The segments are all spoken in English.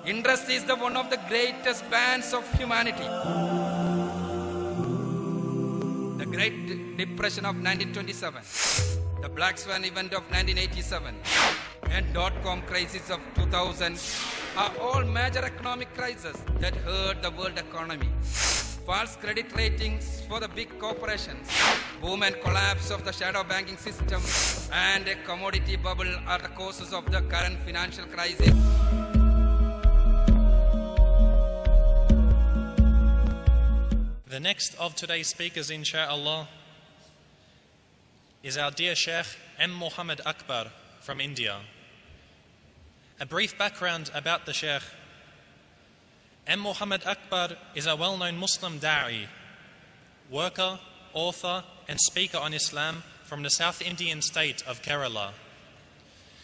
Interest is one of the greatest bands of humanity. The Great Depression of 1927, the Black Swan event of 1987, and dot-com crisis of 2000 are all major economic crises that hurt the world economy. False credit ratings for the big corporations, boom and collapse of the shadow banking system, and a commodity bubble are the causes of the current financial crisis. The next of today's speakers, insha'Allah, is our dear Sheikh M. Muhammad Akbar from India. A brief background about the Sheikh. M. Muhammad Akbar is a well-known Muslim da'i, worker, author and speaker on Islam from the South Indian state of Kerala.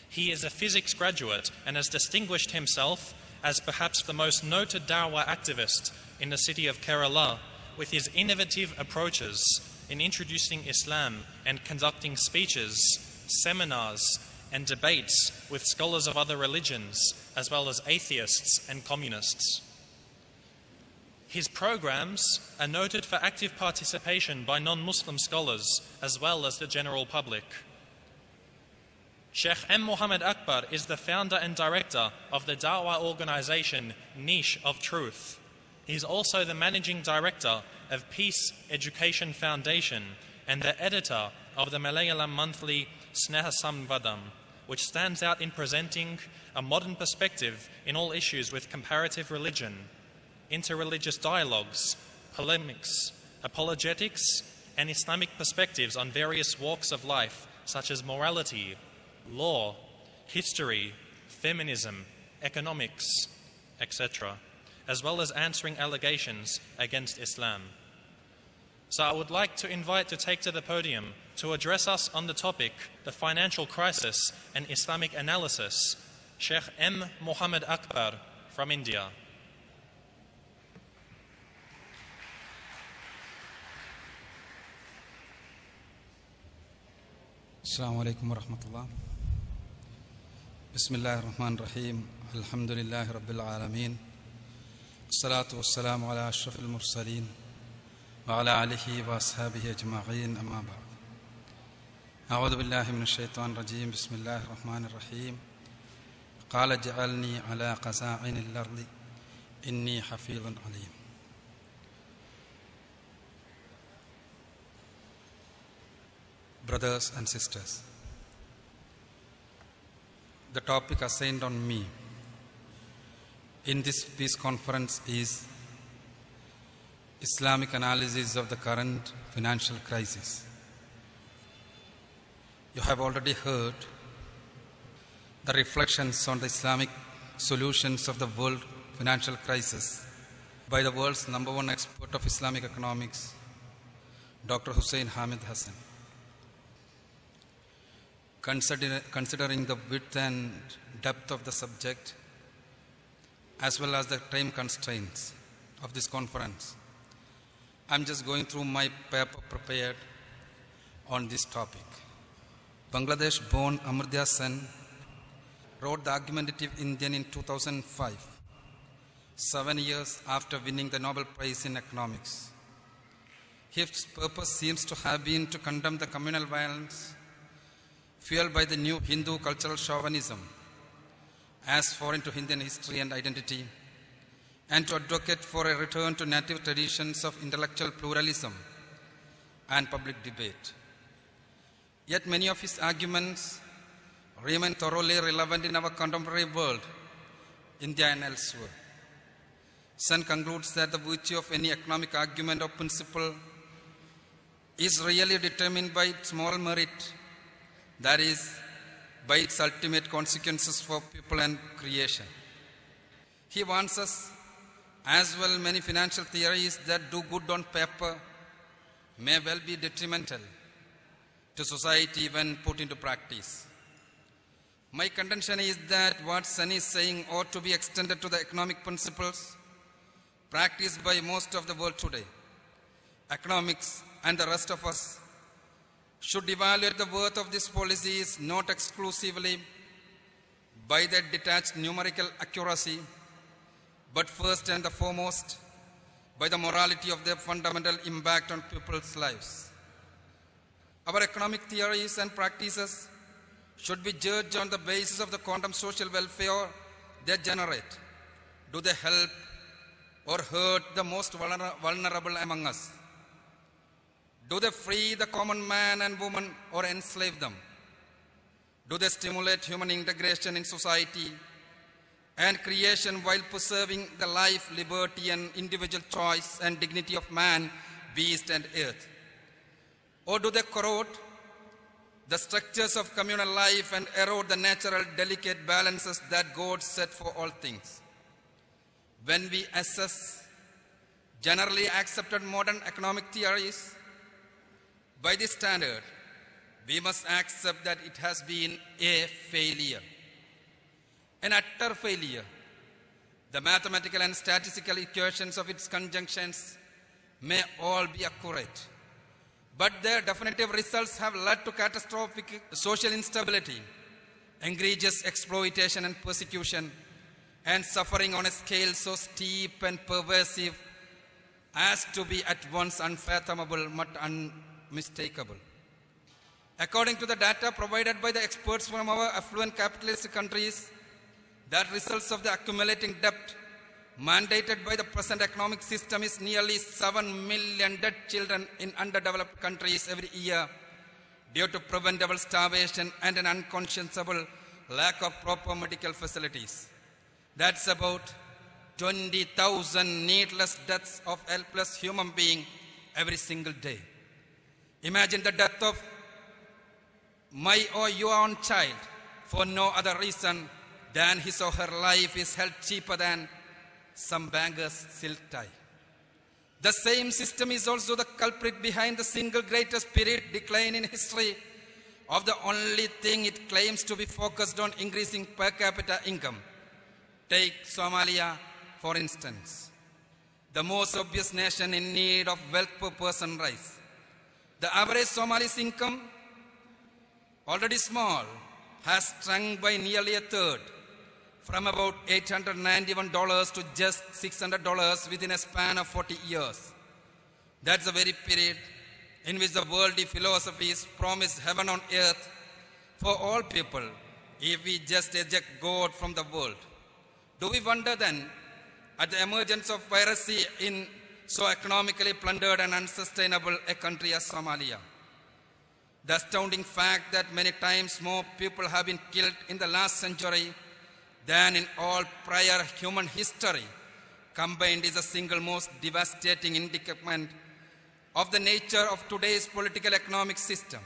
He is a physics graduate and has distinguished himself as perhaps the most noted da'wah activist in the city of Kerala with his innovative approaches in introducing Islam and conducting speeches, seminars and debates with scholars of other religions as well as atheists and communists. His programs are noted for active participation by non-Muslim scholars as well as the general public. Sheikh M. Muhammad Akbar is the founder and director of the Da'wah organization Niche of Truth. He is also the managing director of Peace Education Foundation and the editor of the Malayalam monthly Sneha Samvadam, which stands out in presenting a modern perspective in all issues with comparative religion, interreligious dialogues, polemics, apologetics, and Islamic perspectives on various walks of life such as morality, law, history, feminism, economics, etc., as well as answering allegations against Islam. So I would like to invite to take to the podium to address us on the topic, the financial crisis and Islamic analysis, Sheikh M. Muhammad Akbar from India. Assalamu alaikum wa rahmatullah. Bismillahir Rahmanir Rahim. Alhamdulillahi Rabbil Alameen. As-salatu was-salamu ala ashrafil mursaleen wa ala alihi wa ashabihi ajma'in, amma ba'd. A'udhu billahi minash shaitanir rajim. Bismillahir Rahmanir Rahim. Qala ja'alni ala qaza'inil ardi inni hafizun alim. Brothers and sisters, the topic assigned on me in this peace conference is Islamic analysis of the current financial crisis. You have already heard the reflections on the Islamic solutions of the world financial crisis by the world's #1 expert of Islamic economics, Dr. Hussein Hamid Hassan. Considering the width and depth of the subject, as well as the time constraints of this conference, I'm just going through my paper prepared on this topic. Bangladesh-born Amartya Sen wrote The Argumentative Indian in 2005, 7 years after winning the Nobel Prize in Economics. His purpose seems to have been to condemn the communal violence fueled by the new Hindu cultural chauvinism as foreign to Indian history and identity, and to advocate for a return to native traditions of intellectual pluralism and public debate. Yet many of his arguments remain thoroughly relevant in our contemporary world, India and elsewhere. Sen concludes that the virtue of any economic argument or principle is really determined by its moral merit, that is, by its ultimate consequences for people and creation. He warns us, as well, many financial theories that do good on paper may well be detrimental to society when put into practice. My contention is that what Sen is saying ought to be extended to the economic principles practiced by most of the world today. Economics and the rest of us should evaluate the worth of these policies not exclusively by their detached numerical accuracy, but first and the foremost by the morality of their fundamental impact on people's lives. Our economic theories and practices should be judged on the basis of the quantum social welfare they generate. Do they help or hurt the most vulnerable among us? Do they free the common man and woman or enslave them? Do they stimulate human integration in society and creation while preserving the life, liberty, and individual choice and dignity of man, beast, and earth? Or do they corrode the structures of communal life and erode the natural delicate balances that God set for all things? When we assess generally accepted modern economic theories by this standard, we must accept that it has been a failure, an utter failure. The mathematical and statistical equations of its conjunctions may all be accurate, but their definitive results have led to catastrophic social instability, egregious exploitation and persecution, and suffering on a scale so steep and pervasive as to be at once unfathomable but unmistakable. According to the data provided by the experts from our affluent capitalist countries, the results of the accumulating debt mandated by the present economic system is nearly 7 million dead children in underdeveloped countries every year due to preventable starvation and an unconscionable lack of proper medical facilities. That's about 20,000 needless deaths of helpless human beings every single day. Imagine the death of my or your own child for no other reason than his or her life is held cheaper than some banker's silk tie. The same system is also the culprit behind the single greatest period decline in history of the only thing it claims to be focused on, increasing per capita income. Take Somalia, for instance, the most obvious nation in need of wealth per person rise. The average Somali's income, already small, has shrunk by nearly a third, from about $891 to just $600 within a span of 40 years. That's the very period in which the worldly philosophies promise heaven on earth for all people if we just eject God from the world. Do we wonder then at the emergence of piracy in so economically plundered and unsustainable a country as Somalia? The astounding fact that many times more people have been killed in the last century than in all prior human history combined is the single most devastating indictment of the nature of today's political economic system.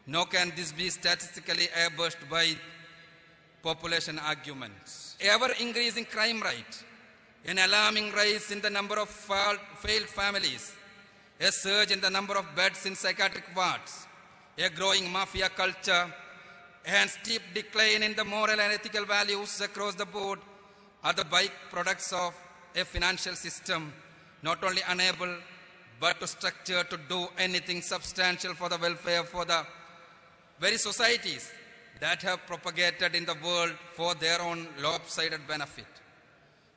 Nor can this be statistically airbushed by population arguments. Ever-increasing crime rate, an alarming rise in the number of failed families, a surge in the number of beds in psychiatric wards, a growing mafia culture, and steep decline in the moral and ethical values across the board are the byproducts of a financial system not only unable but to structure to do anything substantial for the welfare for the very societies that have propagated in the world for their own lopsided benefit.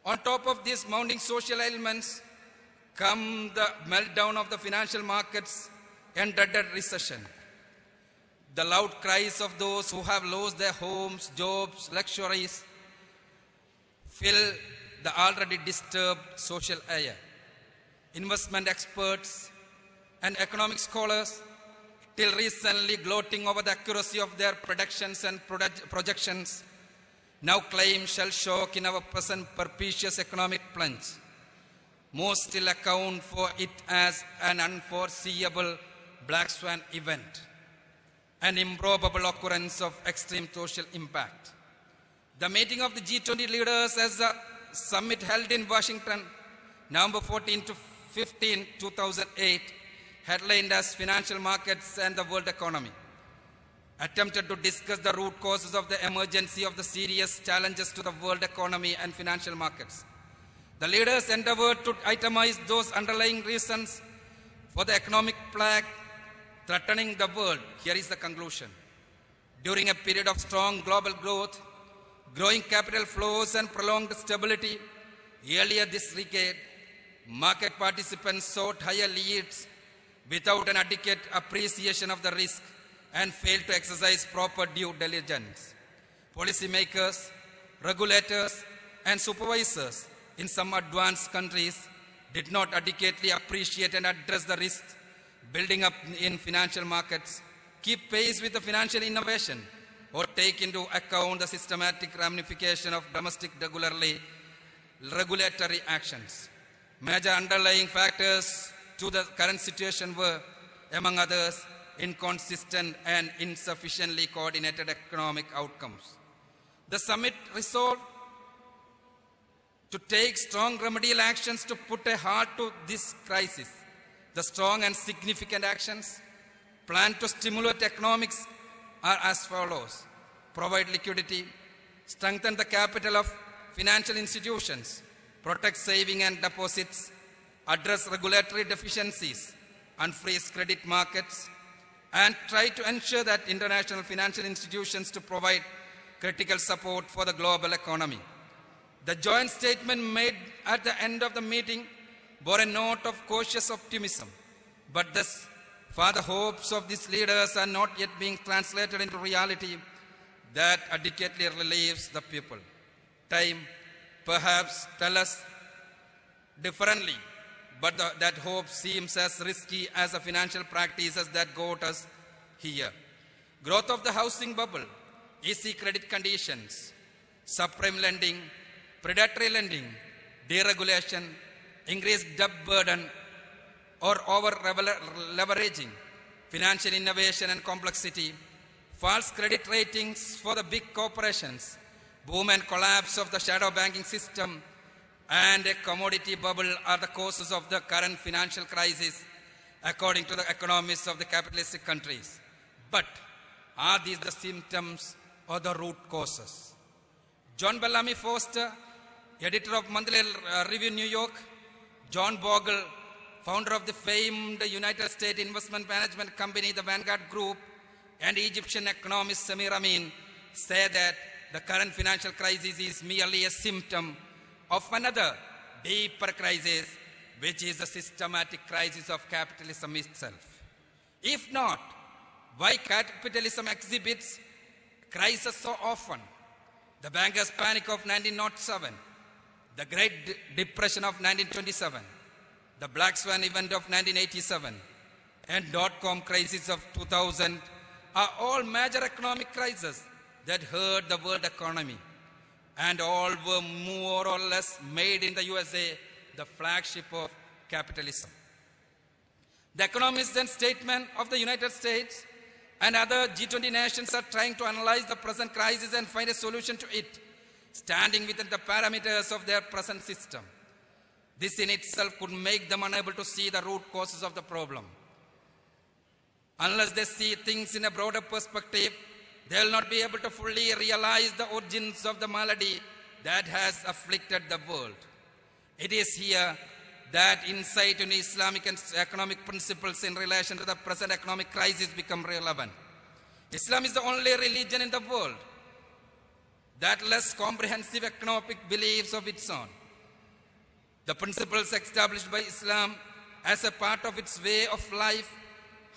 On top of these mounting social ailments come the meltdown of the financial markets and dreaded recession. The loud cries of those who have lost their homes, jobs, luxuries fill the already disturbed social air. Investment experts and economic scholars, till recently gloating over the accuracy of their predictions and projections, now claim shell shock in our present perpetuous economic plunge. Most still account for it as an unforeseeable black swan event, an improbable occurrence of extreme social impact. The meeting of the G20 leaders as a summit held in Washington, November 14 to 15, 2008, headlined as Financial Markets and the World Economy, attempted to discuss the root causes of the emergency of the serious challenges to the world economy and financial markets. The leaders endeavored to itemize those underlying reasons for the economic plague threatening the world. Here is the conclusion. During a period of strong global growth, growing capital flows and prolonged stability, Earlier this decade, market participants sought higher yields without an adequate appreciation of the risk and failed to exercise proper due diligence. Policymakers, regulators, and supervisors in some advanced countries did not adequately appreciate and address the risks building up in financial markets, keep pace with the financial innovation, or take into account the systematic ramification of domestic regulatory actions. Major underlying factors to the current situation were, among others, inconsistent and insufficiently coordinated economic outcomes. The summit resolved to take strong remedial actions to put a halt to this crisis. The strong and significant actions planned to stimulate economics are as follows: provide liquidity, strengthen the capital of financial institutions, protect saving and deposits, address regulatory deficiencies, unfreeze credit markets, and try to ensure that international financial institutions to provide critical support for the global economy. The joint statement made at the end of the meeting bore a note of cautious optimism, but thus far the hopes of these leaders are not yet being translated into reality that adequately relieves the people. Time perhaps tell us differently, but that hope seems as risky as the financial practices that got us here. Growth of the housing bubble, easy credit conditions, subprime lending, predatory lending, deregulation, increased debt burden or over-leveraging, financial innovation and complexity, false credit ratings for the big corporations, boom and collapse of the shadow banking system, and a commodity bubble are the causes of the current financial crisis, according to the economists of the capitalistic countries. But are these the symptoms or the root causes? John Bellamy Foster, editor of Monthly Review, New York, John Bogle, founder of the famed United States investment management company, the Vanguard Group, and Egyptian economist Samir Amin say that the current financial crisis is merely a symptom of another deeper crisis, which is the systematic crisis of capitalism itself. If not, why capitalism exhibits crisis so often? The bankers' panic of 1907, the Great Depression of 1927, the Black Swan event of 1987, and dot-com crisis of 2000 are all major economic crises that hurt the world economy, and all were more or less made in the USA, the flagship of capitalism. The Economist and Statesman of the United States and other G20 nations are trying to analyze the present crisis and find a solution to it, standing within the parameters of their present system. This in itself could make them unable to see the root causes of the problem. Unless they see things in a broader perspective, they will not be able to fully realize the origins of the malady that has afflicted the world. It is here that insight into Islamic and economic principles in relation to the present economic crisis become relevant. Islam is the only religion in the world that less comprehensive economic beliefs of its own. The principles established by Islam as a part of its way of life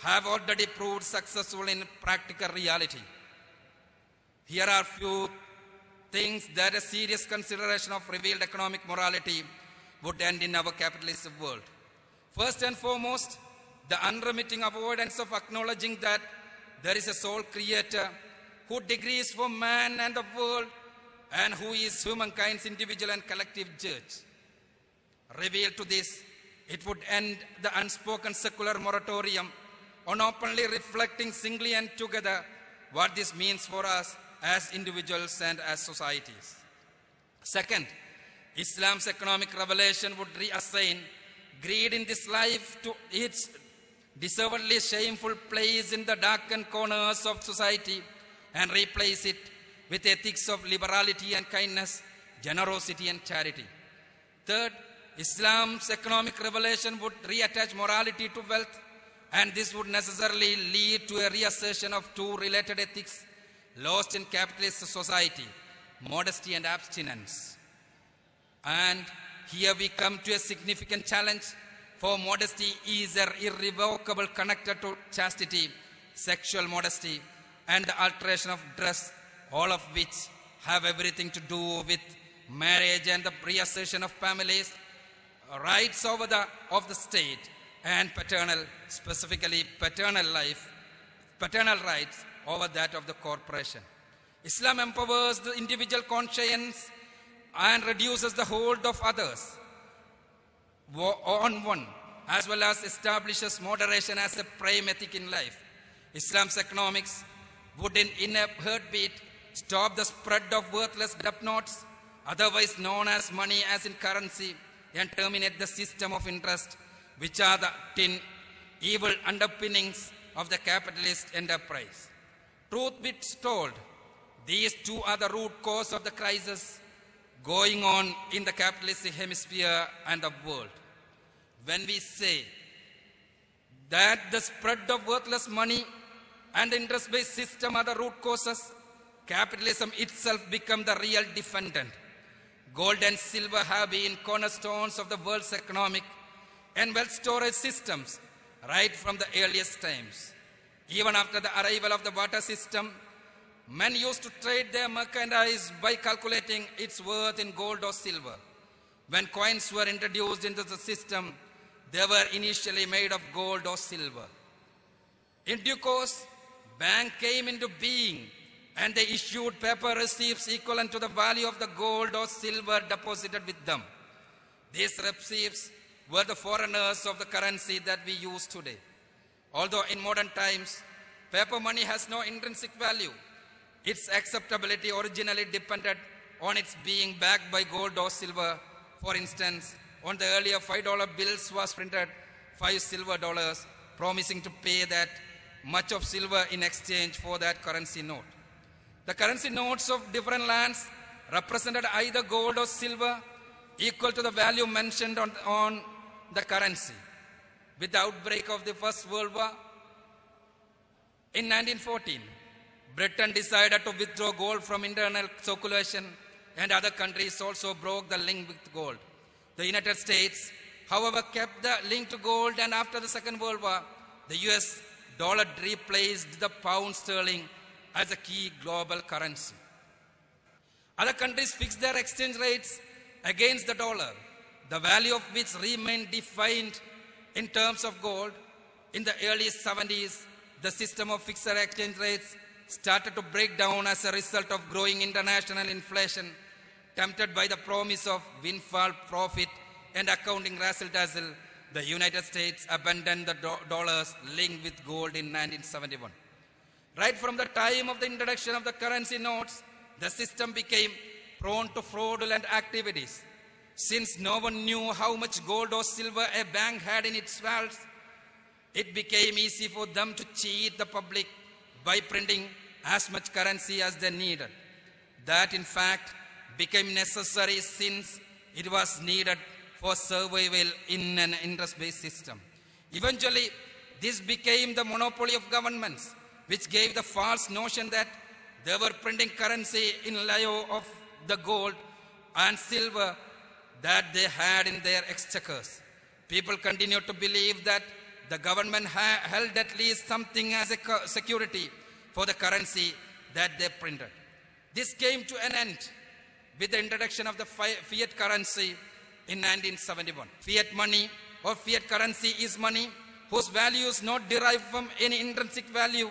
have already proved successful in practical reality. Here are few things that a serious consideration of revealed economic morality would end in our capitalist world. First and foremost, the unremitting avoidance of acknowledging that there is a sole creator who decrees for man and the world and who is humankind's individual and collective judge. Revealed to this, it would end the unspoken secular moratorium on openly reflecting singly and together what this means for us as individuals and as societies. Second, Islam's economic revelation would reassign greed in this life to its deservedly shameful place in the darkened corners of society and replace it with ethics of liberality and kindness, generosity and charity. Third, Islam's economic revelation would reattach morality to wealth, and this would necessarily lead to a reassertion of two related ethics lost in capitalist society, modesty and abstinence. And here we come to a significant challenge, for modesty is irrevocable connected to chastity, sexual modesty, and the alteration of dress, all of which have everything to do with marriage and the reassertion of families, rights of the state, and specifically paternal rights over that of the corporation. Islam empowers the individual conscience and reduces the hold of others on one, as well as establishes moderation as a prime ethic in life. Islam's economics would in a heartbeat stop the spread of worthless debt notes, otherwise known as money as in currency, and terminate the system of interest, which are the evil underpinnings of the capitalist enterprise. Truth be told, these two are the root cause of the crisis going on in the capitalist hemisphere and the world. When we say that the spread of worthless money and the interest-based system are the root causes, capitalism itself become the real defendant. Gold and silver have been cornerstones of the world's economic and wealth storage systems right from the earliest times. Even after the arrival of the barter system, men used to trade their merchandise by calculating its worth in gold or silver. When coins were introduced into the system, they were initially made of gold or silver. In due course, banks came into being, and they issued paper receipts equivalent to the value of the gold or silver deposited with them. These receipts were the foreigners of the currency that we use today. Although in modern times, paper money has no intrinsic value, its acceptability originally depended on its being backed by gold or silver. For instance, on the earlier $5 bills was printed 5 silver dollars, promising to pay that much of silver in exchange for that currency note. The currency notes of different lands represented either gold or silver equal to the value mentioned on the currency. With the outbreak of the First World War in 1914, Britain decided to withdraw gold from internal circulation, and other countries also broke the link with gold. The United States, however, kept the link to gold, and after the Second World War, the US dollar replaced the pound sterling as a key global currency. Other countries fixed their exchange rates against the dollar, the value of which remained defined in terms of gold. In the early 70s, the system of fixed exchange rates started to break down as a result of growing international inflation. Tempted by the promise of windfall profit and accounting razzle-dazzle, the United States abandoned the dollars linked with gold in 1971. Right from the time of the introduction of the currency notes, the system became prone to fraudulent activities. Since no one knew how much gold or silver a bank had in its vaults, it became easy for them to cheat the public by printing as much currency as they needed. That, in fact, became necessary since it was needed for survival in an interest-based system. Eventually, this became the monopoly of governments, which gave the false notion that they were printing currency in lieu of the gold and silver that they had in their exchequers. People continued to believe that the government held at least something as a security for the currency that they printed. This came to an end with the introduction of the fiat currency in 1971. Fiat money or fiat currency is money whose value is not derived from any intrinsic value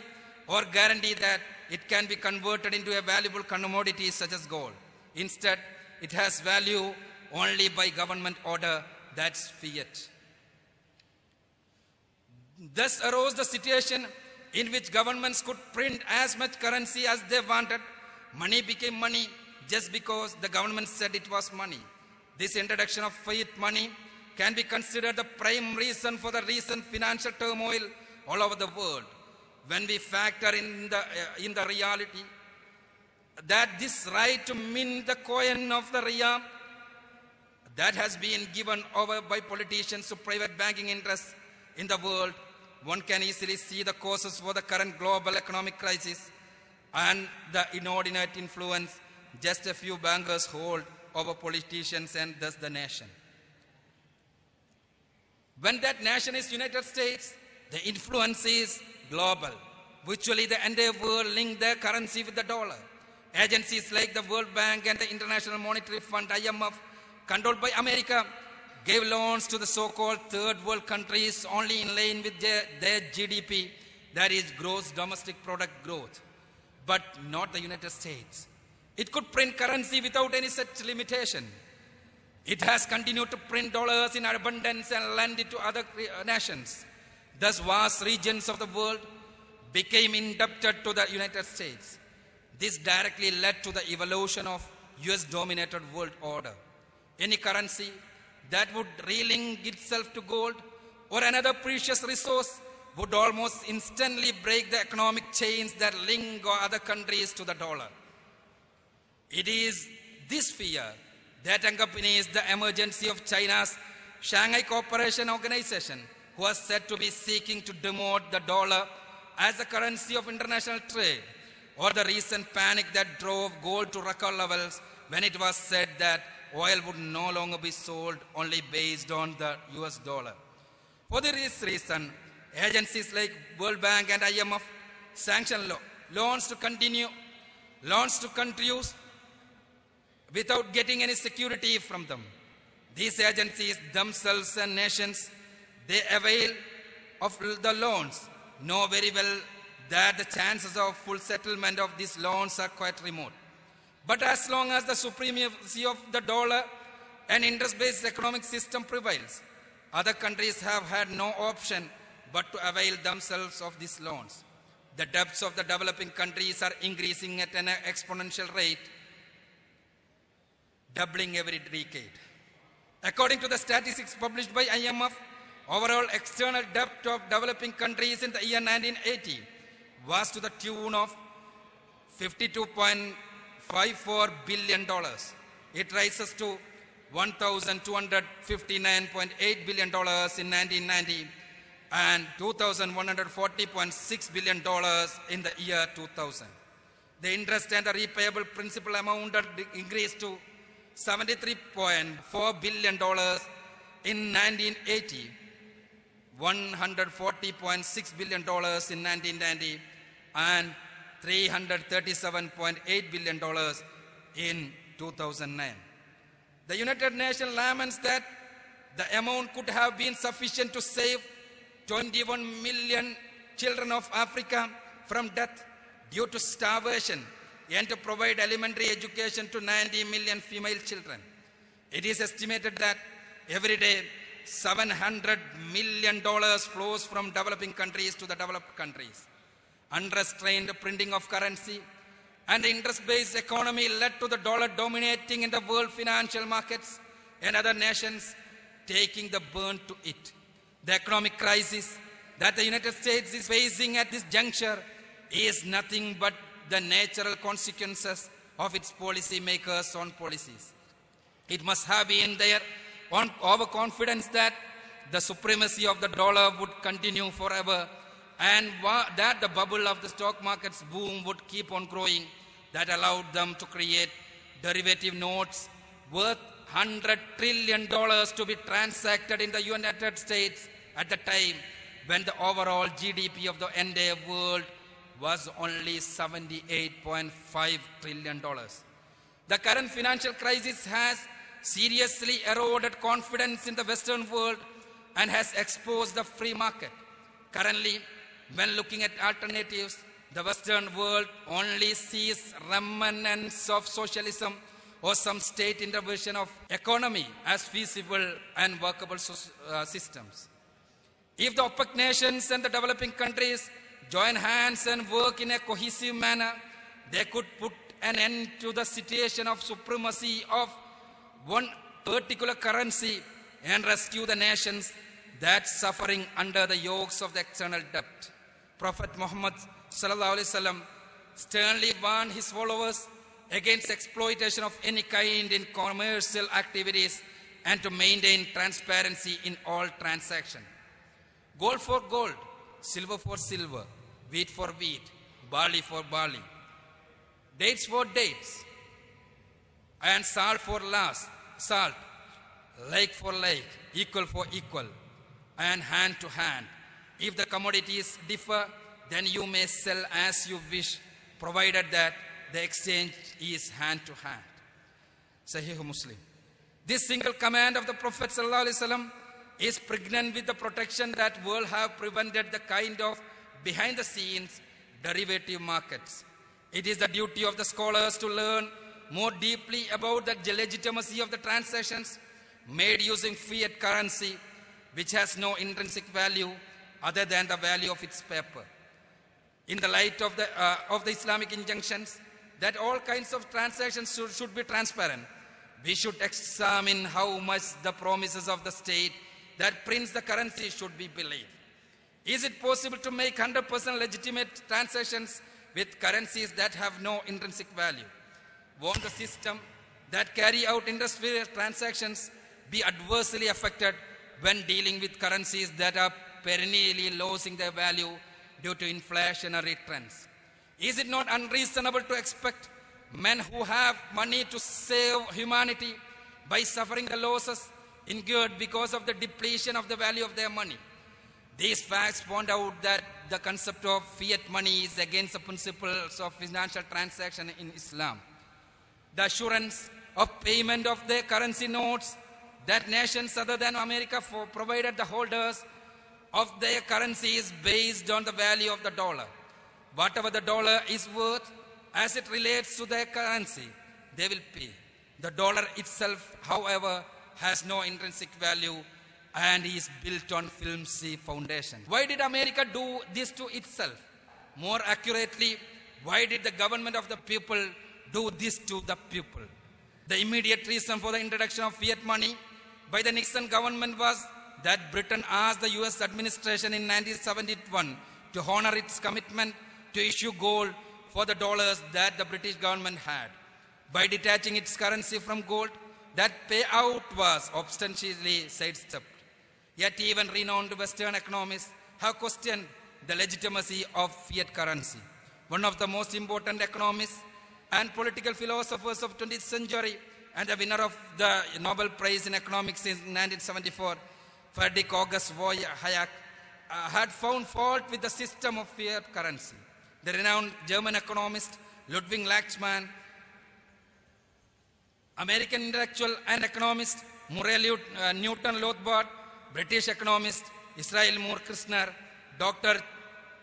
or guarantee that it can be converted into a valuable commodity such as gold. Instead, it has value only by government order, that's fiat. Thus arose the situation in which governments could print as much currency as they wanted. Money became money just because the government said it was money. This introduction of fiat money can be considered the prime reason for the recent financial turmoil all over the world. When we factor in the reality that this right to mint the coin of the riyal that has been given over by politicians to private banking interests in the world, one can easily see the causes for the current global economic crisis and the inordinate influence just a few bankers hold over politicians and thus the nation. When that nation is United States, the influence is global. Virtually the entire world link their currency with the dollar. Agencies like the World Bank and the International Monetary Fund, IMF, controlled by America, gave loans to the so-called third world countries only in line with their GDP, that is gross domestic product growth, but not the United States. It could print currency without any such limitation. It has continued to print dollars in abundance and lend it to other nations. Thus, vast regions of the world became indebted to the United States. This directly led to the evolution of US-dominated world order. Any currency that would relink itself to gold or another precious resource would almost instantly break the economic chains that link other countries to the dollar. It is this fear that accompanies the emergence of China's Shanghai Cooperation Organization, who was said to be seeking to demote the dollar as the currency of international trade, or the recent panic that drove gold to record levels when it was said that oil would no longer be sold only based on the US dollar. For this reason, agencies like World Bank and IMF sanction loans to countries without getting any security from them. These agencies themselves and nations, they avail of the loans, know very well that the chances of full settlement of these loans are quite remote. But as long as the supremacy of the dollar and interest-based economic system prevails, other countries have had no option but to avail themselves of these loans. The debts of the developing countries are increasing at an exponential rate, doubling every decade. According to the statistics published by IMF, overall external debt of developing countries in the year 1980 was to the tune of $52.54 billion. It rises to $1,259.8 billion in 1990 and $2,140.6 billion in the year 2000. The interest and the repayable principal amount increased to $73.4 billion in 1980, $140.6 billion in 1990, and $337.8 billion in 2009. The United Nations laments that the amount could have been sufficient to save 21 million children of Africa from death due to starvation and to provide elementary education to 90 million female children. It is estimated that every day $700 million flows from developing countries to the developed countries. Unrestrained printing of currency and the interest-based economy led to the dollar dominating in the world financial markets and other nations taking the burn to it. The economic crisis that the United States is facing at this juncture is nothing but the natural consequences of its policymakers' own policies. It must have been their overconfidence that the supremacy of the dollar would continue forever and that the bubble of the stock market's boom would keep on growing that allowed them to create derivative notes worth $100 trillion to be transacted in the United States at the time when the overall GDP of the entire world was only $78.5 trillion. The current financial crisis has seriously eroded confidence in the Western world and has exposed the free market. Currently, when looking at alternatives, the Western world only sees remnants of socialism or some state intervention of economy as feasible and workable systems. If the OPEC nations and the developing countries join hands and work in a cohesive manner, they could put an end to the situation of supremacy of one particular currency and rescue the nations that suffering under the yokes of the external debt. Prophet Muhammad sallallahu alaihi wasallam sternly warned his followers against exploitation of any kind in commercial activities and to maintain transparency in all transactions. Gold for gold, silver for silver, wheat for wheat, barley for barley, dates for dates, and salt for salt, like for like, equal for equal. and hand to hand. If the commodities differ, then you may sell as you wish, provided that the exchange is hand to hand. Sahih Muslim. This single command of the Prophet ﷺ is pregnant with the protection that will have prevented the kind of behind-the-scenes derivative markets. It is the duty of the scholars to learn more deeply about the legitimacy of the transactions made using fiat currency, which has no intrinsic value other than the value of its paper. In the light of the Islamic injunctions that all kinds of transactions should be transparent, we should examine how much the promises of the state that prints the currency should be believed. Is it possible to make 100% legitimate transactions with currencies that have no intrinsic value? Won't the system that carry out industrial transactions be adversely affected when dealing with currencies that are perennially losing their value due to inflationary trends? Is it not unreasonable to expect men who have money to save humanity by suffering the losses incurred because of the depletion of the value of their money? These facts point out that the concept of fiat money is against the principles of financial transaction in Islam. The assurance of payment of their currency notes that nations other than America provided the holders of their currency is based on the value of the dollar. Whatever the dollar is worth as it relates to their currency, they will pay. The dollar itself, however, has no intrinsic value and is built on flimsy foundation. Why did America do this to itself? More accurately, why did the government of the people do this to the people? The immediate reason for the introduction of fiat money by the Nixon government was that Britain asked the US administration in 1971 to honor its commitment to issue gold for the dollars that the British government had. By detaching its currency from gold, that payout was obstinately sidestepped. Yet even renowned Western economists have questioned the legitimacy of fiat currency. One of the most important economists and political philosophers of 20th century and the winner of the Nobel Prize in Economics in 1974, Friedrich August Hayek, had found fault with the system of fiat currency. The renowned German economist Ludwig Lachmann, American intellectual and economist Murray Newton Rothbard, British economist Israel Moore Kirshner, Dr.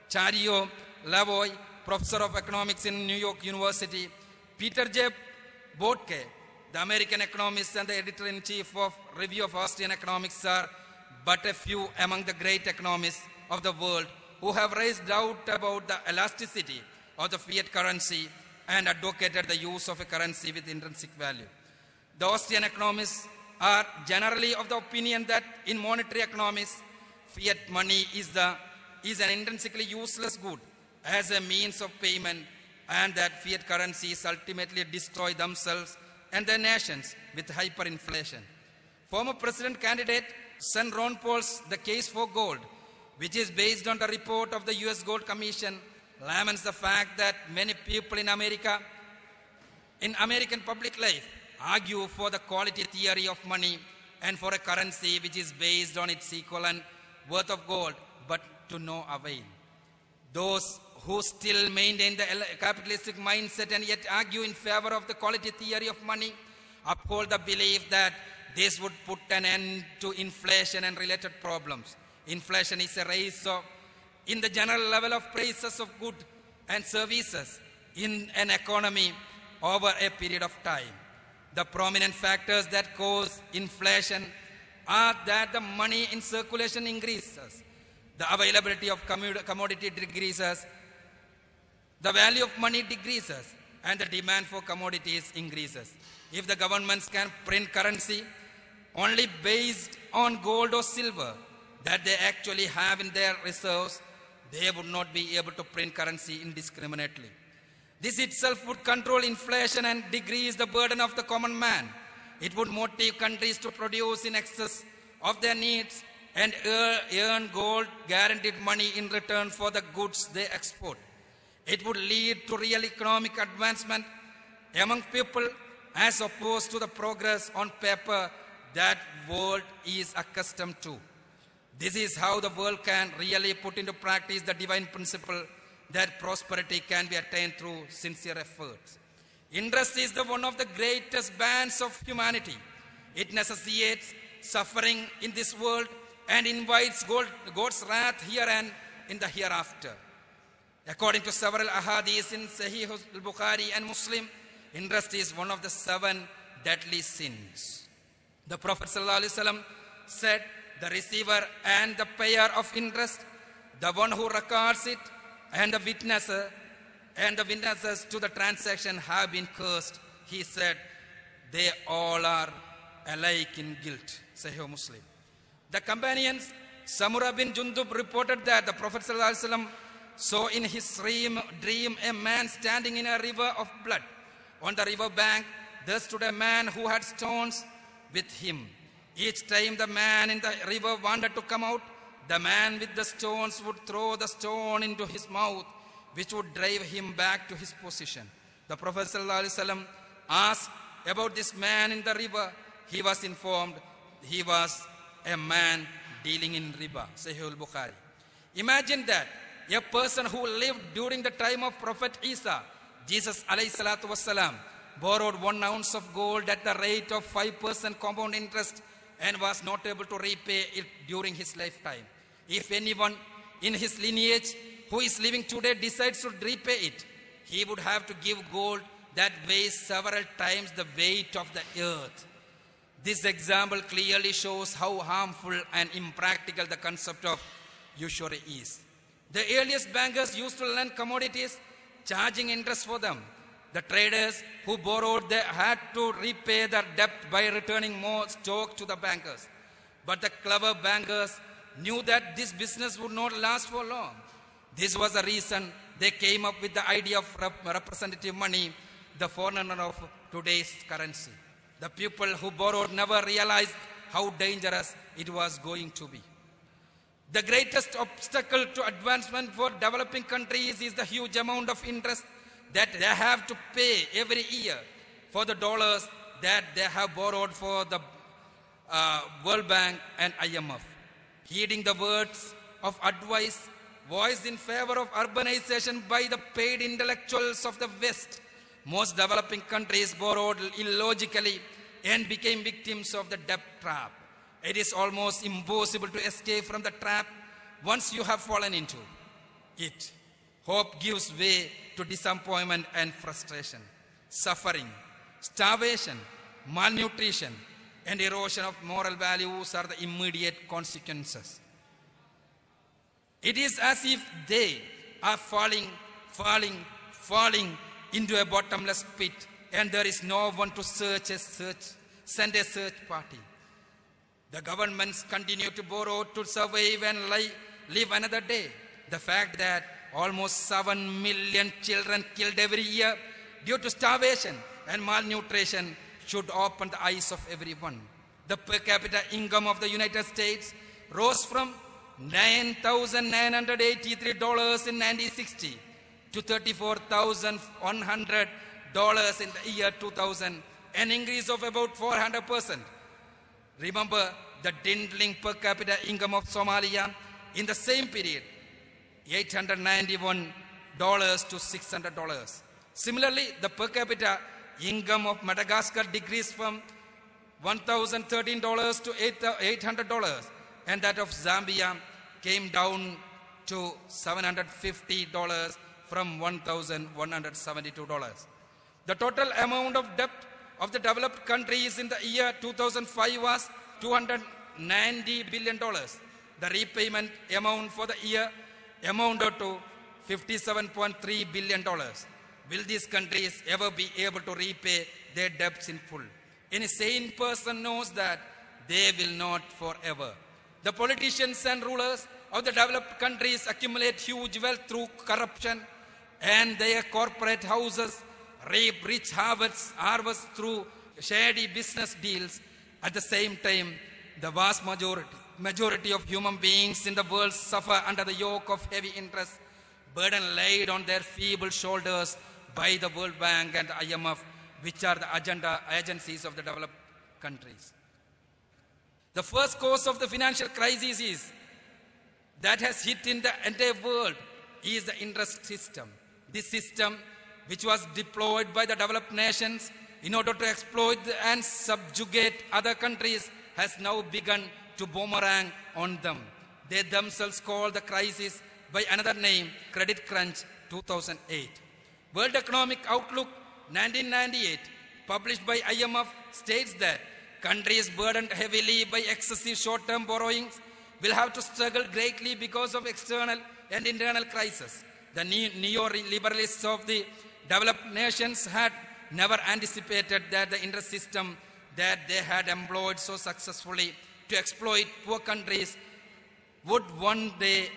Chario Lavoie, professor of economics in New York University, Peter J. Botke, the American economist and the editor-in-chief of Review of Austrian Economics, are but a few among the great economists of the world who have raised doubt about the elasticity of the fiat currency and advocated the use of a currency with intrinsic value. The Austrian economists are generally of the opinion that in monetary economics, fiat money is an intrinsically useless good as a means of payment, and that fiat currencies ultimately destroy themselves and their nations with hyperinflation. Former president candidate Son Ron Paul's The Case for Gold, which is based on the report of the US Gold Commission, laments the fact that many people in America, in American public life, argue for the quality theory of money and for a currency which is based on its equivalent worth of gold, but to no avail. Those who still maintain the capitalistic mindset and yet argue in favor of the quality theory of money uphold the belief that this would put an end to inflation and related problems. Inflation is a rise in the general level of prices of goods and services in an economy over a period of time. The prominent factors that cause inflation are that the money in circulation increases, the availability of commodity decreases, the value of money decreases, and the demand for commodities increases. If the governments can print currency only based on gold or silver that they actually have in their reserves, they would not be able to print currency indiscriminately. This itself would control inflation and decrease the burden of the common man. It would motivate countries to produce in excess of their needs and earn gold guaranteed money in return for the goods they export. It would lead to real economic advancement among people as opposed to the progress on paper that world is accustomed to. This is how the world can really put into practice the divine principle that prosperity can be attained through sincere efforts. Interest is one of the greatest bands of humanity. It necessitates suffering in this world and invites God's wrath here and in the hereafter. According to several ahadith in Sahih al-Bukhari and Muslim, interest is one of the 7 deadly sins. The Prophet ﷺ said, the receiver and the payer of interest, the one who records it, and the witnesses to the transaction have been cursed. He said, they all are alike in guilt. Sahih Muslim. The companions, Samura bin Jundub reported that the Prophet ﷺ saw in his dream a man standing in a river of blood. On the river bank, there stood a man who had stones with him. Each time the man in the river wanted to come out, the man with the stones would throw the stone into his mouth, which would drive him back to his position. The Prophet ﷺ asked about this man in the river. He was informed he was a man dealing in riba. Sahih al-Bukhari. Imagine that a person who lived during the time of Prophet Isa, Jesus alayhi salatu wasalam, borrowed 1 ounce of gold at the rate of 5% compound interest and was not able to repay it during his lifetime. If anyone in his lineage who is living today decides to repay it, he would have to give gold that weighs several times the weight of the earth. This example clearly shows how harmful and impractical the concept of usury is. The earliest bankers used to lend commodities, charging interest for them. The traders who borrowed, they had to repay their debt by returning more stock to the bankers. But the clever bankers knew that this business would not last for long. This was the reason they came up with the idea of representative money, the forerunner of today's currency. The people who borrowed never realized how dangerous it was going to be. The greatest obstacle to advancement for developing countries is the huge amount of interest that they have to pay every year for the dollars that they have borrowed for the World Bank and IMF. Heeding the words of advice voiced in favor of urbanization by the paid intellectuals of the West, most developing countries borrowed illogically and became victims of the debt trap. It is almost impossible to escape from the trap once you have fallen into it. Hope gives way to disappointment and frustration. Suffering, starvation, malnutrition, and erosion of moral values are the immediate consequences. It is as if they are falling into a bottomless pit, and there is no one to send a search party. The governments continue to borrow to survive and live another day. The fact that almost 7 million children killed every year due to starvation and malnutrition should open the eyes of everyone. The per capita income of the United States rose from $9,983 in 1960 to $34,100 in the year 2000, an increase of about 400%. Remember the dwindling per capita income of Somalia in the same period, $891 to $600. Similarly, the per capita income of Madagascar decreased from $1,013 to $800, and that of Zambia came down to $750 from $1,172. The total amount of debt of the developed countries in the year 2005 was $290 billion. The repayment amount for the year amounted to $57.3 billion. Will these countries ever be able to repay their debts in full? Any sane person knows that they will not forever. The politicians and rulers of the developed countries accumulate huge wealth through corruption, and their corporate houses reap rich harvests through shady business deals. At the same time, the vast majority of human beings in the world suffer under the yoke of heavy interest, burden laid on their feeble shoulders by the World Bank and the IMF, which are the agenda agencies of the developed countries. The first cause of the financial crisis is that has hit in the entire world is the interest system. This system, which was deployed by the developed nations in order to exploit and subjugate other countries, has now begun to boomerang on them. They themselves call the crisis by another name, Credit Crunch 2008. World Economic Outlook 1998, published by IMF, states that countries burdened heavily by excessive short-term borrowings will have to struggle greatly because of external and internal crises. The neo-liberalists of the developed nations had never anticipated that the interest system that they had employed so successfully to exploit poor countries would one day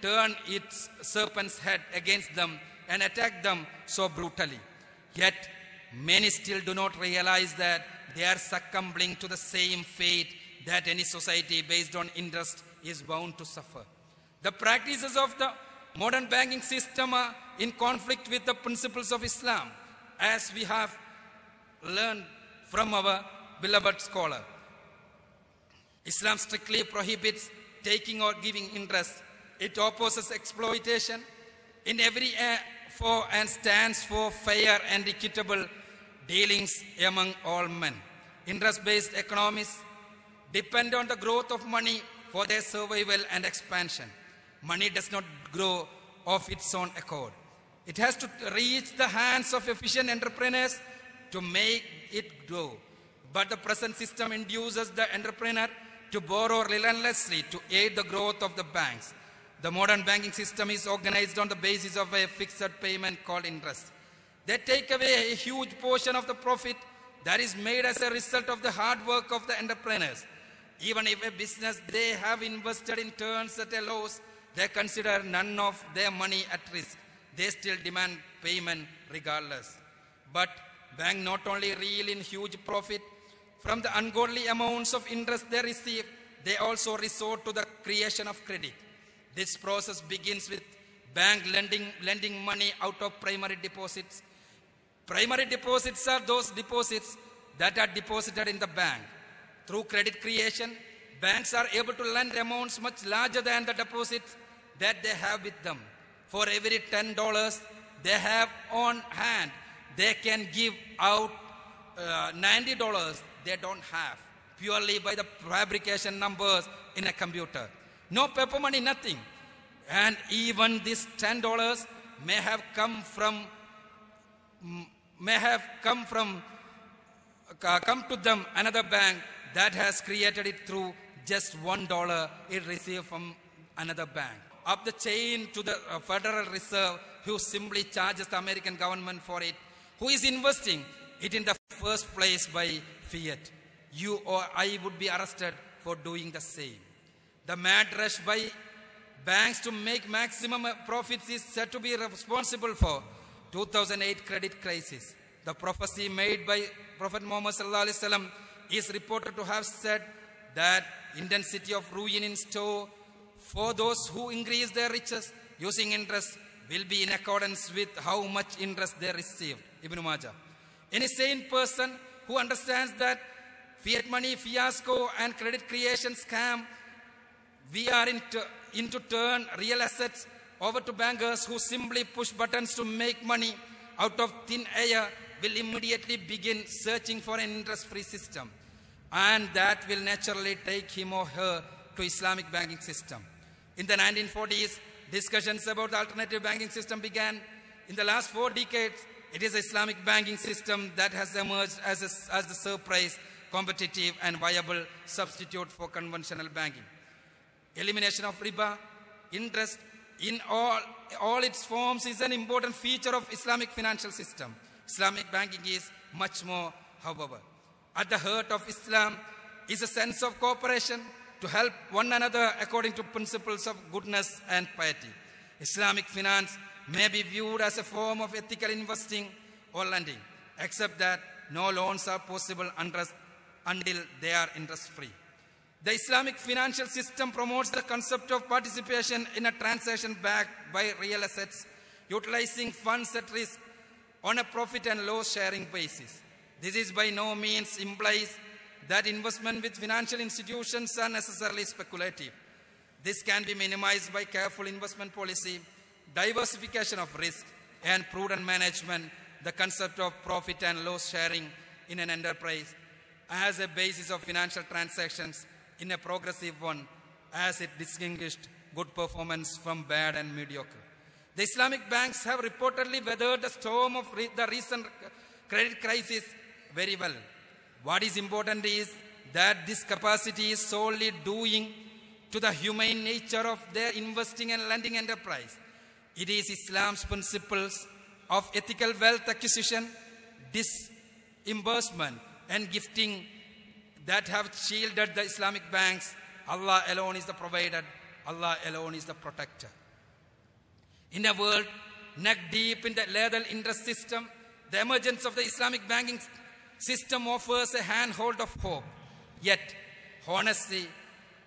turn its serpent's head against them and attack them so brutally. Yet, many still do not realize that they are succumbing to the same fate that any society based on interest is bound to suffer. The practices of the modern banking system are in conflict with the principles of Islam, as we have learned from our beloved scholar. Islam strictly prohibits taking or giving interest. It opposes exploitation in every for and stands for fair and equitable dealings among all men. Interest-based economies depend on the growth of money for their survival and expansion. Money does not grow of its own accord. It has to reach the hands of efficient entrepreneurs to make it grow. But the present system induces the entrepreneur to borrow relentlessly to aid the growth of the banks. The modern banking system is organized on the basis of a fixed payment called interest. They take away a huge portion of the profit that is made as a result of the hard work of the entrepreneurs. Even if a business they have invested in turns at a loss, they consider none of their money at risk. They still demand payment regardless. But banks not only reel in huge profit from the ungodly amounts of interest they receive, they also resort to the creation of credit. This process begins with bank lending money out of primary deposits. Primary deposits are those deposits that are deposited in the bank. Through credit creation, banks are able to lend amounts much larger than the deposits that they have with them. For every $10 they have on hand, they can give out $90 they don't have, purely by the fabrication numbers in a computer. No paper money, nothing. And even this $10 may have come to them another bank that has created it through just $1 it received from another bank. Up the chain to the Federal Reserve, who simply charges the American government for it, who is investing it in the first place by fiat. You or I would be arrested for doing the same. The mad rush by banks to make maximum profits is said to be responsible for 2008 credit crisis. The prophecy made by Prophet Muhammad ﷺ is reported to have said that intensity of ruin in store for those who increase their riches using interest will be in accordance with how much interest they received. Ibn Majah. Any sane person who understands that fiat money fiasco and credit creation scam, we are into turn real assets over to bankers who simply push buttons to make money out of thin air, will immediately begin searching for an interest-free system. And that will naturally take him or her to Islamic banking system. In the 1940s, discussions about the alternative banking system began. In the last 4 decades, it is the Islamic banking system that has emerged as the surprise, competitive and viable substitute for conventional banking. Elimination of riba, interest in all its forms is an important feature of Islamic financial system. Islamic banking is much more, however. At the heart of Islam is a sense of cooperation to help one another according to principles of goodness and piety. Islamic finance may be viewed as a form of ethical investing or lending, except that no loans are possible until they are interest-free. The Islamic financial system promotes the concept of participation in a transaction backed by real assets, utilizing funds at risk on a profit and loss sharing basis. This is by no means implies that investment with financial institutions are necessarily speculative. This can be minimized by careful investment policy, diversification of risk, and prudent management. The concept of profit and loss sharing in an enterprise as a basis of financial transactions in a progressive one, as it distinguished good performance from bad and mediocre. The Islamic banks have reportedly weathered the storm of the recent credit crisis very well. What is important is that this capacity is solely due to the humane nature of their investing and lending enterprise. It is Islam's principles of ethical wealth acquisition, disbursement, and gifting that have shielded the Islamic banks. Allah alone is the provider. Allah alone is the protector. In a world neck deep in the lethal interest system, the emergence of the Islamic banking system offers a handhold of hope. Yet, honesty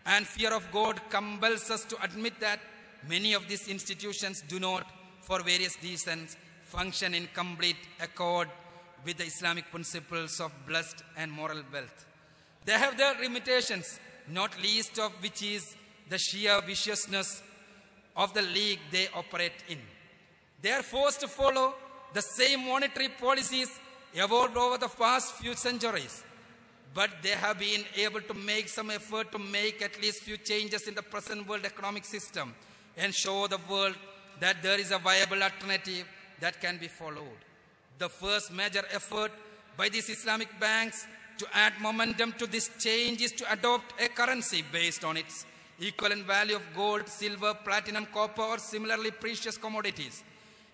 and fear of God compels us to admit that many of these institutions do not, for various reasons, function in complete accord with the Islamic principles of blessed and moral wealth. They have their limitations, not least of which is the sheer viciousness of the league they operate in. They are forced to follow the same monetary policies evolved over the past few centuries, but they have been able to make some effort to make at least few changes in the present world economic system and show the world that there is a viable alternative that can be followed. The first major effort by these Islamic banks to add momentum to this change is to adopt a currency based on its equivalent value of gold, silver, platinum, copper, or similarly precious commodities.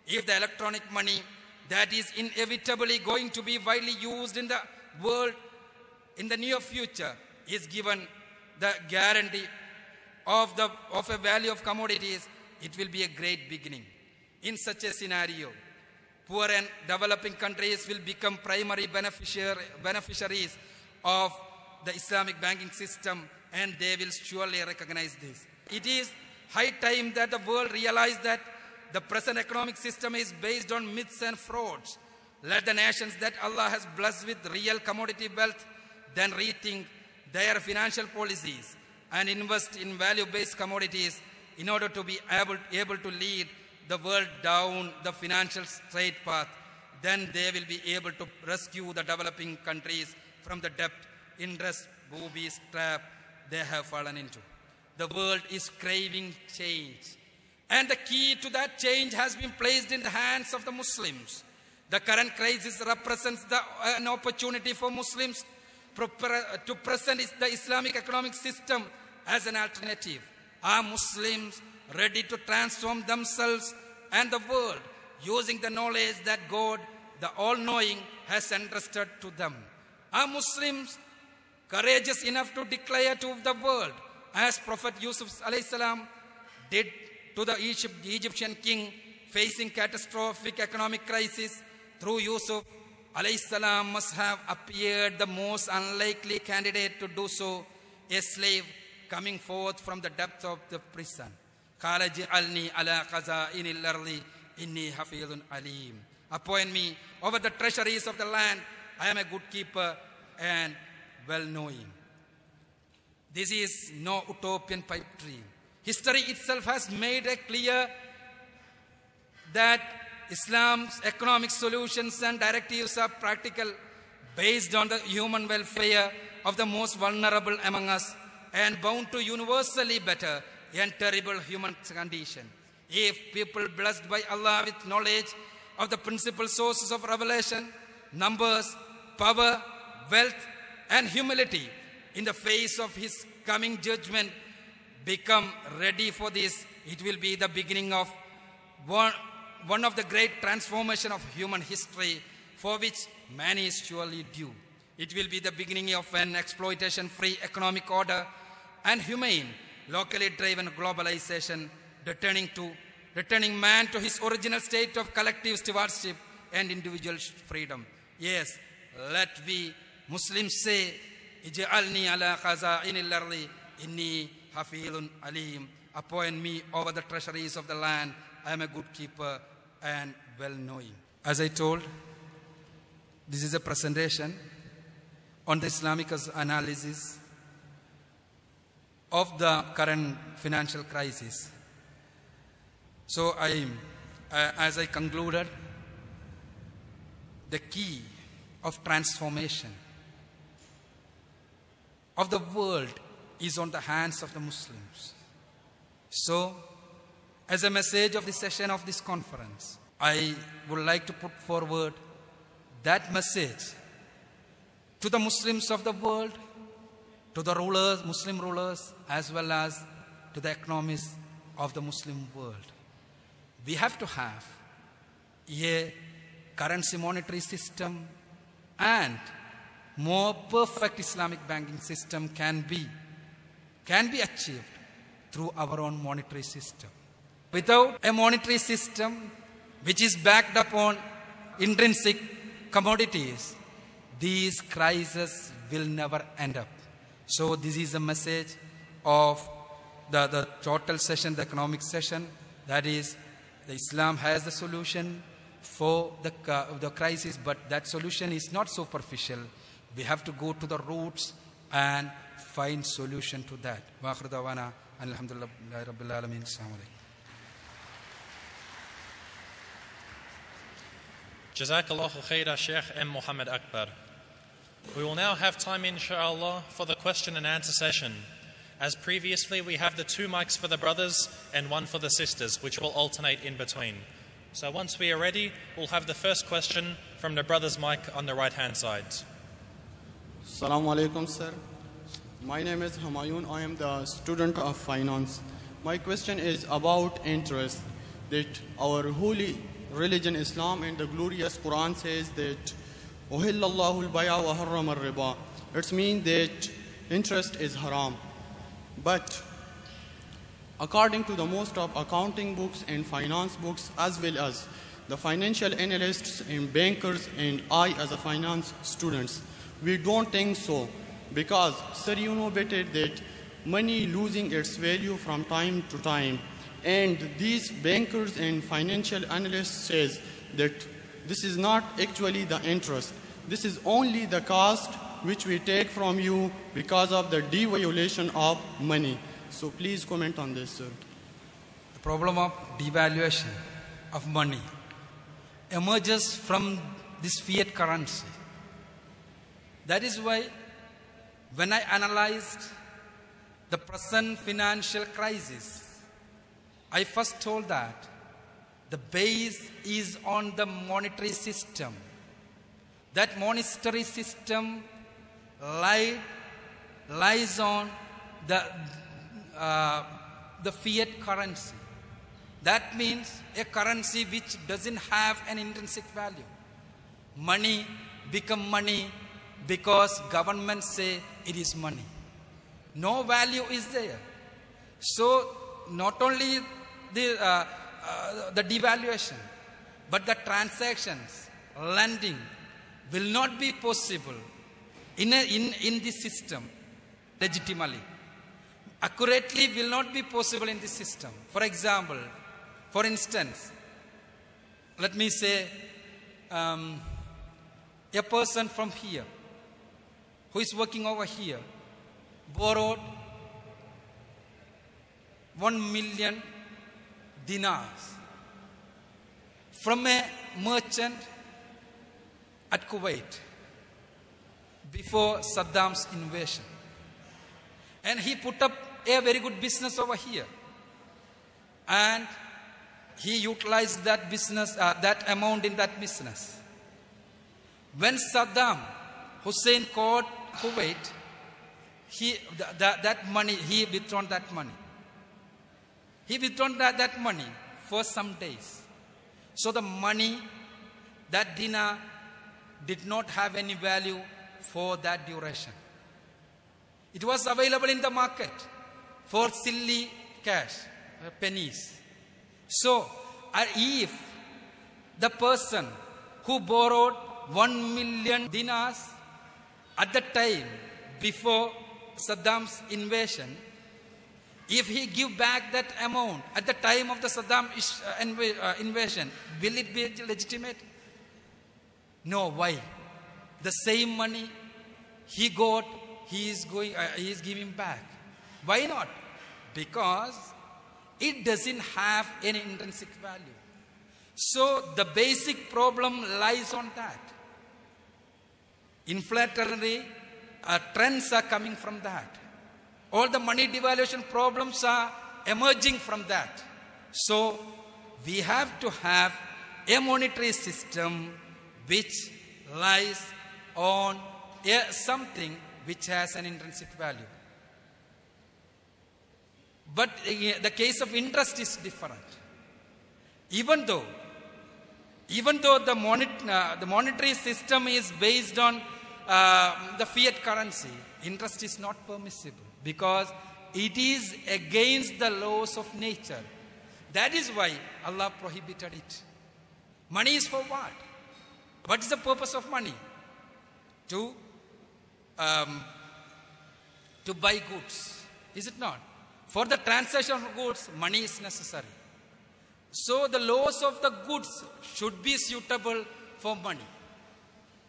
If the electronic money that is inevitably going to be widely used in the world in the near future is given the guarantee of a value of commodities, it will be a great beginning. In such a scenario, poor and developing countries will become primary beneficiaries of the Islamic banking system, and they will surely recognize this. It is high time that the world realize that the present economic system is based on myths and frauds. Let the nations that Allah has blessed with real commodity wealth then rethink their financial policies and invest in value-based commodities in order to be able to lead the world down the financial straight path. Then they will be able to rescue the developing countries from the debt, interest, boobies trap they have fallen into. The world is craving change, and the key to that change has been placed in the hands of the Muslims. The current crisis represents an opportunity for Muslims to present the Islamic economic system as an alternative. Are Muslims ready to transform themselves and the world using the knowledge that God, the All-Knowing, has entrusted to them? Are Muslims courageous enough to declare to the world, as Prophet Yusuf alayhi did to the Egyptian king facing catastrophic economic crisis? Through Yusuf alayhi must have appeared the most unlikely candidate to do so, a slave coming forth from the depth of the prison. Appoint me over the treasuries of the land. I am a good keeper and well-knowing. This is no utopian pipe dream. History itself has made it clear that Islam's economic solutions and directives are practical, based on the human welfare of the most vulnerable among us, and bound to universally better and terrible human condition. If people blessed by Allah with knowledge of the principal sources of revelation, numbers, power, wealth, and humility in the face of His coming judgment become ready for this, it will be the beginning of one of the great transformation of human history for which man is surely due. It will be the beginning of an exploitation-free economic order and humane, locally driven globalization, returning man to his original state of collective stewardship and individual freedom. Yes, let we Muslims say, Ij'alni ala khaza'inil ardi inni hafizun alim. Appoint me over the treasuries of the land. I am a good keeper and well-knowing. As I told, this is a presentation on the Islamic analysis of the current financial crisis. So as I concluded, the key of transformation of the world is on the hands of the Muslims. So, as a message of the session of this conference, I would like to put forward that message to the Muslims of the world, to the rulers, Muslim rulers, as well as to the economists of the Muslim world. We have to have a currency monetary system, and more perfect Islamic banking system can be achieved through our own monetary system. Without a monetary system which is backed upon intrinsic commodities, these crises will never end up. So this is the message of the total session, the economic session, that is, the Islam has the solution for the crisis, but that solution is not superficial. We have to go to the roots and find solution to that. Wa akhiru da'wana alhamdulillahi rabbil alamin. Assalamu alaikum. Jazakallahu khaira, Sheikh M. Muhammad Akbar. We will now have time, inshallah, for the question and answer session. As previously, we have the 2 mics for the brothers and 1 for the sisters, which will alternate in between. So once we are ready, we'll have the first question from the brother's mic on the right-hand side. Assalamu alaikum, sir. My name is Humayun. I am the student of finance. My question is about interest. That our holy religion, Islam, and the glorious Quran says that أُحِلَّ اللَّهُ الْبَيْعَ وَحَرَّمَ الرِّبَا. It means that interest is haram. But according to the most of accounting books and finance books, as well as the financial analysts and bankers and I as a finance students, we don't think so. Because, sir, you know better that money losing its value from time to time. And these bankers and financial analysts says that this is not actually the interest. This is only the cost which we take from you because of the devaluation of money. So please comment on this, sir. The problem of devaluation of money emerges from this fiat currency. That is why when I analyzed the present financial crisis, I first told that the base is on the monetary system. That monetary system lies on the fiat currency. That means a currency which doesn't have an intrinsic value. Money become money because governments say it is money. No value is there. So not only the devaluation, but the transactions, lending will not be possible in this system legitimately. Accurately will not be possible in this system. For example, for instance, let me say a person from here who is working over here borrowed 1 million dinars from a merchant at Kuwait before Saddam's invasion. And he put up a very good business over here. And he utilized that business, that amount in that business. When Saddam Hussein called Kuwait, he withdrawn that money. He withdrawn that money for some days. So the money, that dinar, did not have any value for that duration. It was available in the market for silly cash, pennies. So, if the person who borrowed 1 million dinars at the time before Saddam's invasion, if he give back that amount at the time of the Saddam invasion, will it be legitimate? No. Why? The same money he got, he is giving back. Why not? Because it doesn't have any intrinsic value. So the basic problem lies on that. Inflationary trends are coming from that. All the money devaluation problems are emerging from that. So we have to have a monetary system which lies on something which has an intrinsic value. But the case of interest is different. Even though the monetary system is based on the fiat currency, interest is not permissible because it is against the laws of nature. That is why Allah prohibited it. Money is for what? What is the purpose of money? To buy goods. Is it not? For the transaction of goods, money is necessary. So the laws of the goods should be suitable for money.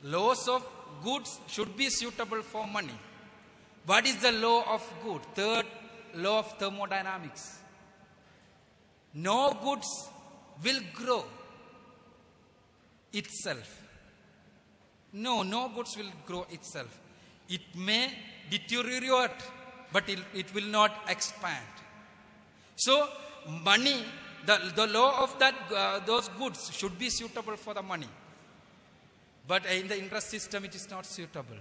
Laws of goods should be suitable for money. What is the law of good? Third law of thermodynamics. No goods will grow itself. No goods will grow itself. It may deteriorate, but it will not expand. So money, the law of those goods should be suitable for the money. But in the interest system, it is not suitable.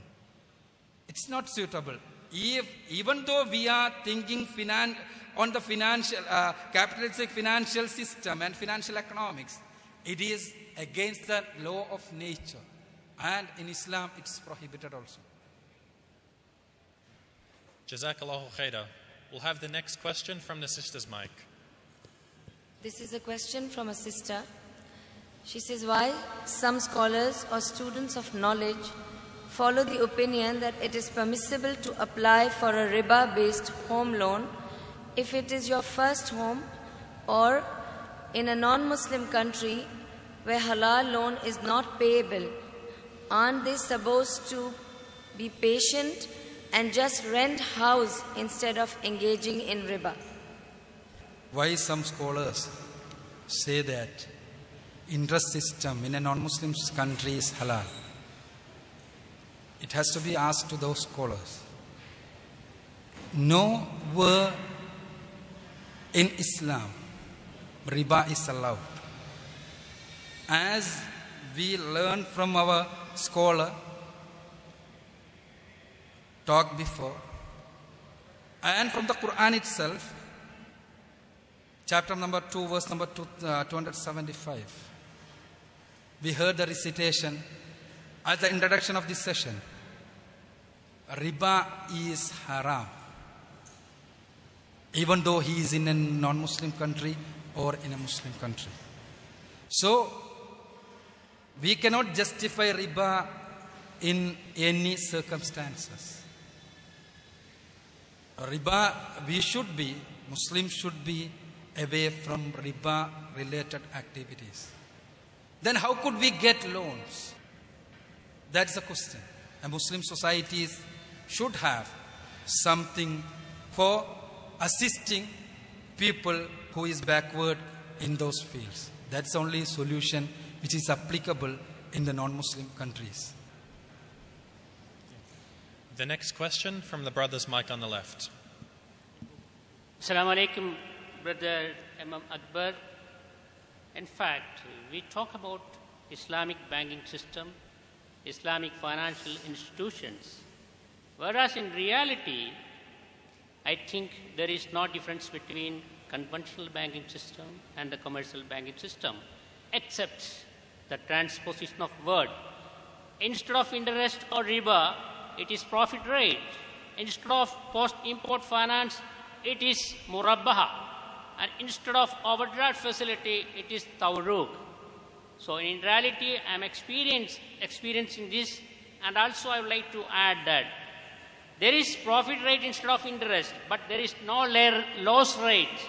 It's not suitable. Even though we are thinking on the financial, capitalistic financial system and financial economics, it is against the law of nature. And in Islam, it's prohibited also. Jazakallahu khaira. We'll have the next question from the sister's mic. This is a question from a sister. She says, why some scholars or students of knowledge follow the opinion that it is permissible to apply for a riba-based home loan if it is your first home or in a non-Muslim country where halal loan is not payable? Aren't they supposed to be patient and just rent house instead of engaging in riba? Why some scholars say that interest system in a non-Muslim country is halal? It has to be asked to those scholars. Nowhere in Islam riba is allowed. As we learned from our scholar talk before, and from the Quran itself, chapter number 2, verse number 275. We heard the recitation as the introduction of this session. Riba is haram, even though he is in a non-Muslim country or in a Muslim country. So, we cannot justify riba in any circumstances. Riba, Muslims should be away from riba related activities. Then how could we get loans? That's the question. And Muslim societies should have something for assisting people who is backward in those fields. That's the only solution which is applicable in the non-Muslim countries. The next question from the brother's mic on the left. Assalamu alaikum, Brother Imam Akbar. In fact, we talk about Islamic banking system, Islamic financial institutions, whereas in reality, I think there is no difference between conventional banking system and the commercial banking system, except the transposition of word. Instead of interest or riba, it is profit rate. Instead of post-import finance, it is murabbaha. And instead of overdraft facility, it is tawruk. So in reality, I am experiencing this, and also I would like to add that there is profit rate instead of interest, but there is no loss rate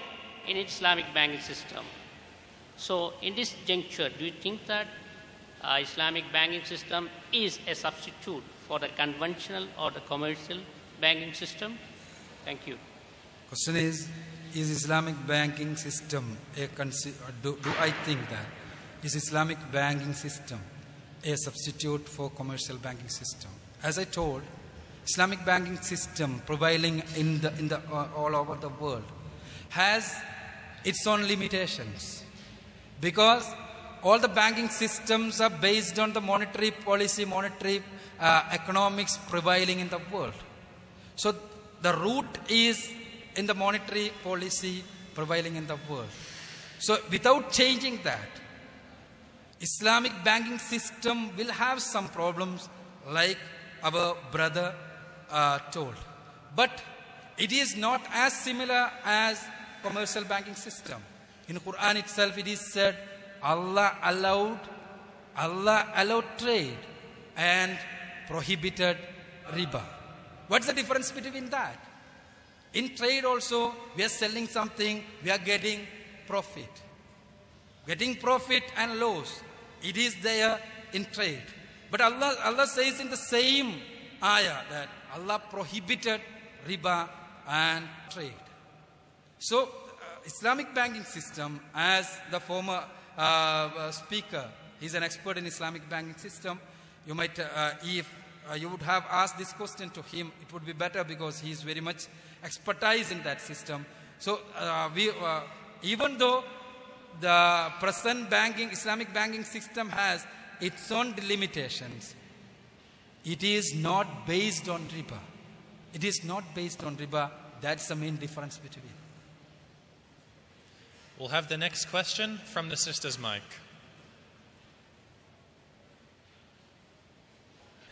in Islamic banking system. So in this juncture, do you think that Islamic banking system is a substitute for the conventional or the commercial banking system? Thank you. Question is Islamic banking system do I think that is Islamic banking system a substitute for commercial banking system? As I told, Islamic banking system prevailing in the all over the world has its own limitations, because all the banking systems are based on the monetary policy, monetary economics prevailing in the world. So the root is in the monetary policy prevailing in the world. So without changing that, Islamic banking system will have some problems, like our brother told. But it is not as similar as commercial banking system. In Quran itself it is said Allah allowed trade and prohibited riba. What's the difference between that? In trade also, we are selling something, we are getting profit. Getting profit and loss, it is there in trade. But Allah says in the same ayah that Allah prohibited riba and trade. So, Islamic banking system, as the former speaker, he's an expert in Islamic banking system. You might, if you would have asked this question to him, it would be better, because he is very much expertise in that system. So, even though the present Islamic banking system has its own limitations, it is not based on riba. It is not based on riba. That's the main difference between. We'll have the next question from the sister's mic.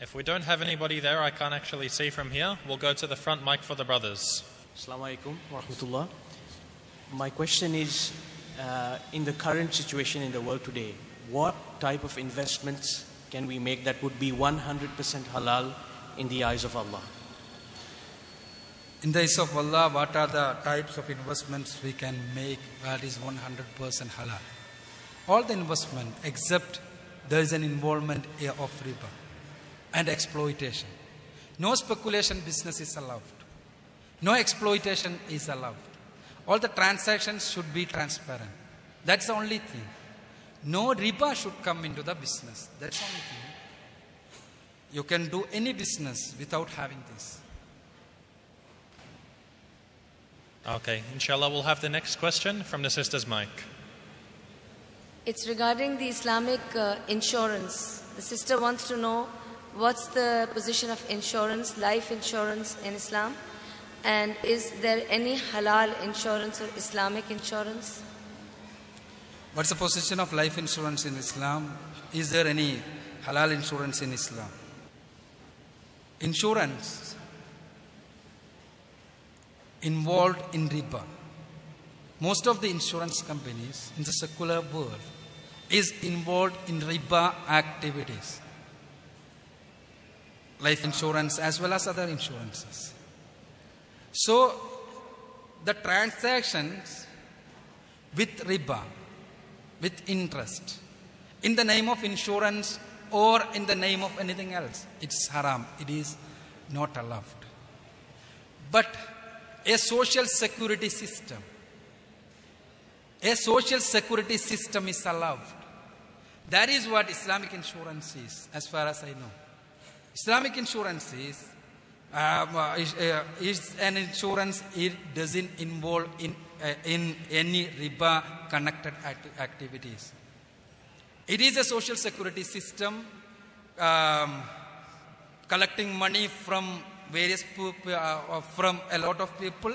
If we don't have anybody there, I can't actually see from here. We'll go to the front mic for the brothers. Assalamu alaikum wa rahmatullah. My question is, in the current situation in the world today, what type of investments can we make that would be 100% halal in the eyes of Allah? In the eyes of Allah, what are the types of investments we can make that is 100% halal? All the investment, except there is an involvement of riba and exploitation. No speculation business is allowed. No exploitation is allowed. All the transactions should be transparent. That's the only thing. No riba should come into the business. That's the only thing. You can do any business without having this. Okay, inshallah, we'll have the next question from the sister's mic. It's regarding the Islamic insurance. The sister wants to know what's the position of insurance, life insurance in Islam, and is there any halal insurance or Islamic insurance? What's the position of life insurance in Islam? Is there any halal insurance in Islam? Insurance involved in riba. Most of the insurance companies in the secular world is involved in riba activities. Life insurance as well as other insurances. So, the transactions with riba, with interest, in the name of insurance or in the name of anything else, it's haram. It is not allowed. But a social security system is allowed. That is what Islamic insurance is, as far as I know. Islamic insurance is an insurance. It doesn't involve in any riba connected activities. It is a social security system collecting money from various people, from a lot of people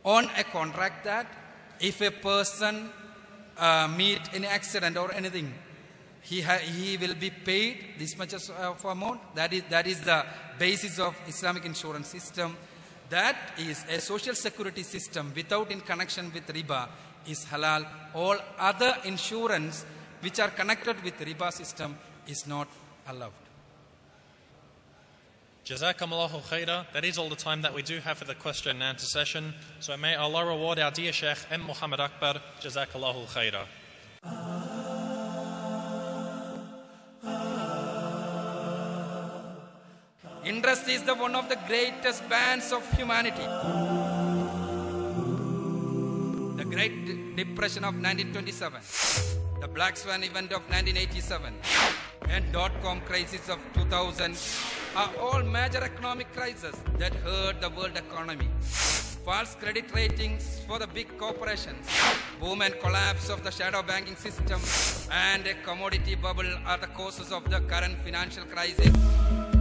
on a contract that if a person meet any accident or anything, he will be paid this much of amount. That is the basis of Islamic insurance system. That is a social security system without in connection with riba is halal. All other insurance which are connected with riba system is not allowed. Jazakumullahu khaira. That is all the time that we do have for the question and answer session. So may Allah reward our dear Sheikh M. Muhammad Akbar. Jazakallahu khaira. Interest is one of the greatest bands of humanity. Great Depression of 1927, the Black Swan event of 1987, and dot-com crisis of 2000 are all major economic crises that hurt the world economy. False credit ratings for the big corporations, boom and collapse of the shadow banking system, and a commodity bubble are the causes of the current financial crisis.